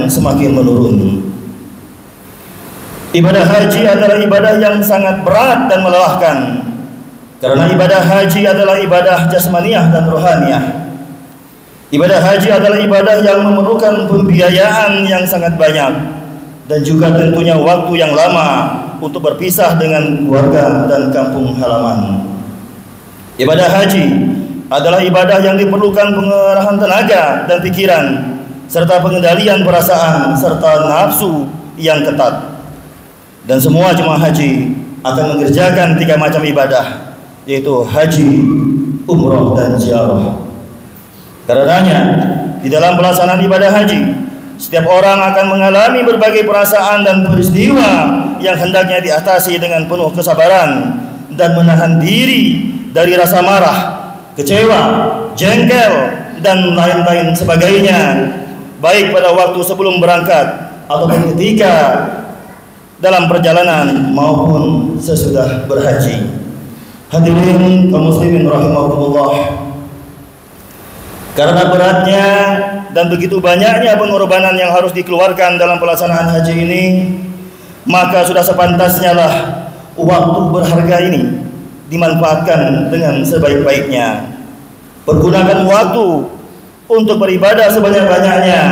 yang semakin menurun. Ibadah haji adalah ibadah yang sangat berat dan melelahkan, karena ibadah haji adalah ibadah jasmaniah dan rohaniah. Ibadah haji adalah ibadah yang memerlukan pembiayaan yang sangat banyak dan juga tentunya waktu yang lama untuk berpisah dengan keluarga dan kampung halaman. Ibadah haji adalah ibadah yang diperlukan pengerahan tenaga dan pikiran serta pengendalian perasaan serta nafsu yang ketat. Dan semua jemaah haji akan mengerjakan 3 macam ibadah, yaitu haji, umroh, dan ziarah. Karenanya, di dalam pelaksanaan ibadah haji, setiap orang akan mengalami berbagai perasaan dan peristiwa yang hendaknya diatasi dengan penuh kesabaran dan menahan diri dari rasa marah, kecewa, jengkel, dan lain-lain sebagainya, baik pada waktu sebelum berangkat ataupun ketika dalam perjalanan maupun sesudah berhaji. Hadirin kaum muslimin rahimakumullah, karena beratnya dan begitu banyaknya pengorbanan yang harus dikeluarkan dalam pelaksanaan haji ini, maka sudah sepantasnya lah waktu berharga ini dimanfaatkan dengan sebaik-baiknya. Pergunakan waktu untuk beribadah sebanyak-banyaknya,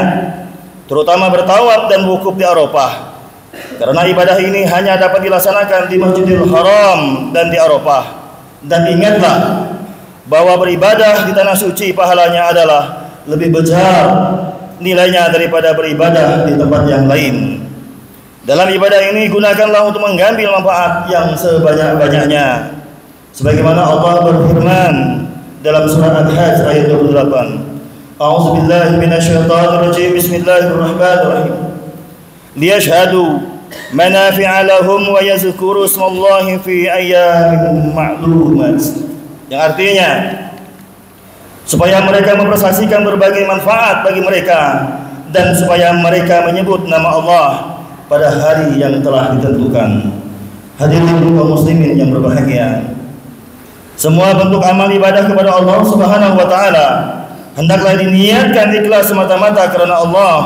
terutama bertawaf dan wukuf di Arafah. Karena ibadah ini hanya dapat dilaksanakan di Masjidil Haram dan di Arafah. Dan ingatlah bahwa beribadah di tanah suci pahalanya adalah lebih besar nilainya daripada beribadah di tempat yang lain. Dalam ibadah ini gunakanlah untuk mengambil manfaat yang sebanyak-banyaknya. Sebagaimana Allah berfirman dalam surah Al-Hajj ayat 28. A'udzubillahi minasyaitonirrajim. Bismillahirrahmanirrahim. Liyashhadu manafi'a lahum wa yazkuru ismallahi fi ayyamin ma'lumat. Yang artinya supaya mereka mempersaksikan berbagai manfaat bagi mereka dan supaya mereka menyebut nama Allah pada hari yang telah ditentukan. Hadirin kaum muslimin yang berbahagia, semua bentuk amal ibadah kepada Allah Subhanahu wa taala hendaklah diniatkan ikhlas semata-mata karena Allah.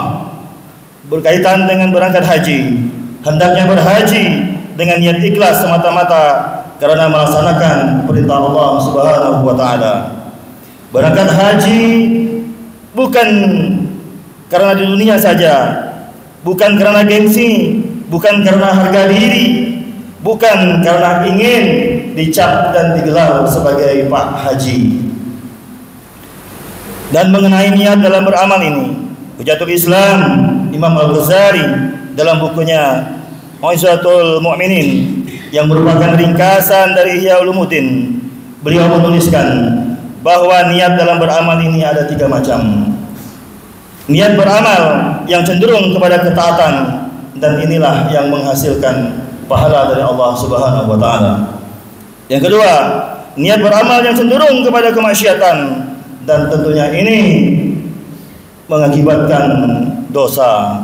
Berkaitan dengan berangkat haji, hendaknya berhaji dengan niat ikhlas semata-mata karena melaksanakan perintah Allah Subhanahu wa taala. Berangkat haji bukan karena di dunia saja, bukan karena gengsi, bukan karena harga diri, bukan karena ingin dicap dan digelar sebagai Pak Haji. Dan mengenai niat dalam beramal ini, Hujatul Islam Imam Al-Ghazali dalam bukunya Mau'izatul Mu'minin yang merupakan ringkasan dari Ihya Ulumuddin, beliau menuliskan bahwa niat dalam beramal ini ada 3 macam. Niat beramal yang cenderung kepada ketaatan, dan inilah yang menghasilkan pahala dari Allah Subhanahu wa taala. Yang kedua, niat beramal yang cenderung kepada kemaksiatan, dan tentunya ini mengakibatkan dosa.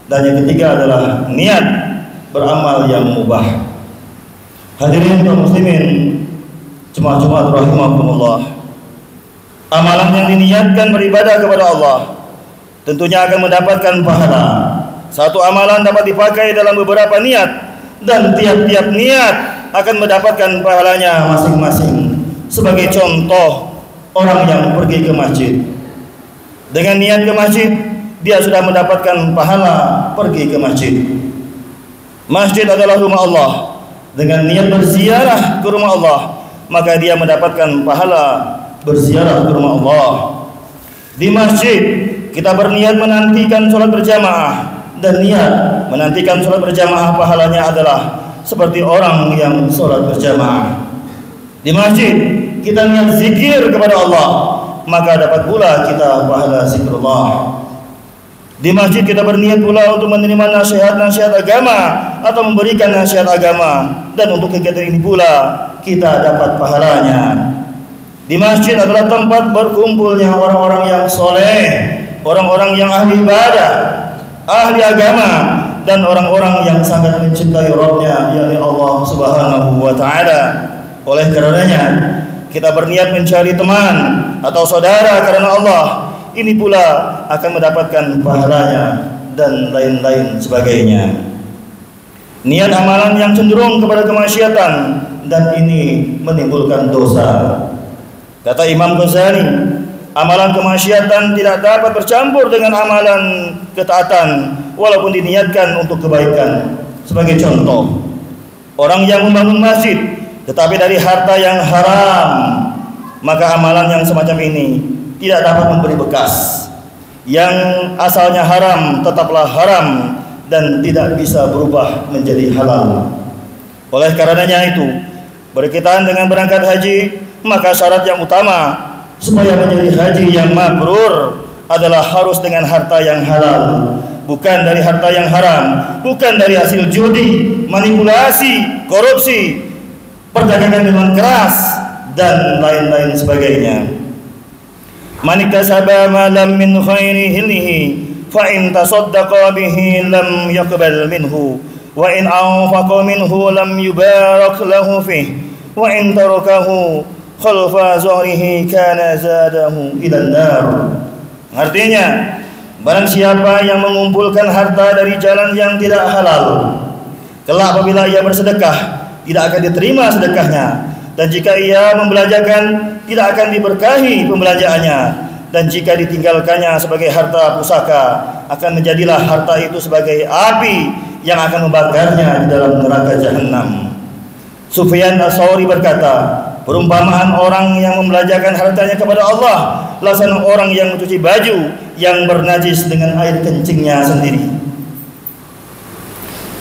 Dan yang ketiga adalah niat beramal yang mubah. Hadirin kaum muslimin jemaah-jemaah rahimakumullah, amalan yang diniatkan beribadah kepada Allah tentunya akan mendapatkan pahala. Satu amalan dapat dipakai dalam beberapa niat, dan tiap-tiap niat akan mendapatkan pahalanya masing-masing. Sebagai contoh, orang yang pergi ke masjid dengan niat ke masjid, dia sudah mendapatkan pahala pergi ke masjid. Masjid adalah rumah Allah. Dengan niat berziarah ke rumah Allah, maka dia mendapatkan pahala berziarah ke rumah Allah. Di masjid kita berniat menantikan sholat berjamaah, dan niat menantikan sholat berjamaah pahalanya adalah seperti orang yang sholat berjamaah. Di masjid kita niat zikir kepada Allah, maka dapat pula kita pahala zikrullah. Di masjid kita berniat pula untuk menerima nasihat-nasihat agama atau memberikan nasihat agama, dan untuk kegiatan ini pula kita dapat pahalanya. Di masjid adalah tempat berkumpulnya orang-orang yang soleh, orang-orang yang ahli ibadah, ahli agama, dan orang-orang yang sangat mencintai Rabbnya, yakni Allah Subhanahu wa taala. Oleh karenanya kita berniat mencari teman atau saudara karena Allah, ini pula akan mendapatkan pahalanya. dan lain-lain sebagainya. Niat amalan yang cenderung kepada kemaksiatan dan ini menimbulkan dosa. Kata Imam Ghazali, amalan kemaksiatan tidak dapat bercampur dengan amalan ketaatan walaupun diniatkan untuk kebaikan. Sebagai contoh, orang yang membangun masjid tetapi dari harta yang haram, maka amalan yang semacam ini tidak dapat memberi bekas. Yang asalnya haram tetaplah haram dan tidak bisa berubah menjadi halal. Oleh karenanya itu, berkaitan dengan berangkat haji, maka syarat yang utama supaya menjadi haji yang mabrur adalah harus dengan harta yang halal, bukan dari harta yang haram, bukan dari hasil judi, manipulasi, korupsi, perdagangan minuman keras dan lain-lain sebagainya. Man iktasaba ma lam min khairi hillihi fa in tasaddaqa bihi lam yaqbal minhu wa in anfaqa minhu lam yubarak lahu fihi wa in tarakahu khalfa zuhrihi kana zadahu ila an-nar. Artinya, barang siapa yang mengumpulkan harta dari jalan yang tidak halal, kelak apabila ia bersedekah tidak akan diterima sedekahnya, dan jika ia membelanjakan tidak akan diberkahi pembelanjaannya, dan jika ditinggalkannya sebagai harta pusaka akan menjadilah harta itu sebagai api yang akan membakarnya di dalam neraka jahanam. Sufyan Ats-Tsauri berkata, perumpamaan orang yang membelanjakan hartanya kepada Allah laksana orang yang mencuci baju yang bernajis dengan air kencingnya sendiri.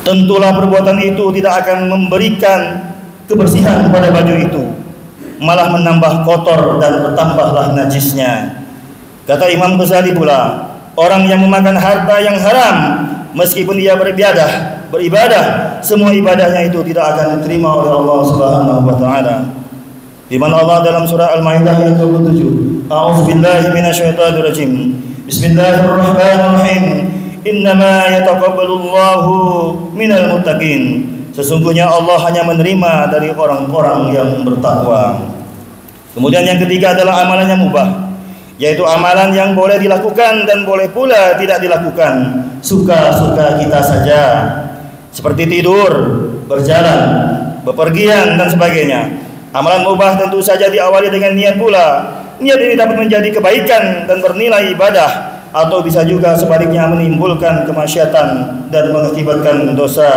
Tentulah perbuatan itu tidak akan memberikan kebersihan kepada baju itu, malah menambah kotor dan bertambahlah najisnya. Kata Imam Ghazali pula, orang yang memakan harta yang haram meskipun dia beribadah, semua ibadahnya itu tidak akan diterima oleh Allah Subhanahu wa taala. Di mana Allah dalam surah Al-Maidah ayat 27, A'udzubillahi minasyaitonir rajim. Bismillahirrahmanirrahim. Innama yataqabbalullahu minal muttaqin. Sesungguhnya Allah hanya menerima dari orang-orang yang bertakwa. Kemudian yang ketiga adalah amalan yang mubah, yaitu amalan yang boleh dilakukan dan boleh pula tidak dilakukan, suka-suka kita saja, seperti tidur, berjalan, bepergian dan sebagainya. Amalan mubah tentu saja diawali dengan niat pula. Niat ini dapat menjadi kebaikan dan bernilai ibadah, atau bisa juga sebaliknya menimbulkan kemaksiatan dan mengakibatkan dosa.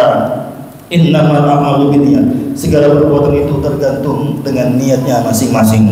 Innamal a'malu binniyat. Segala perbuatan itu tergantung dengan niatnya masing-masing.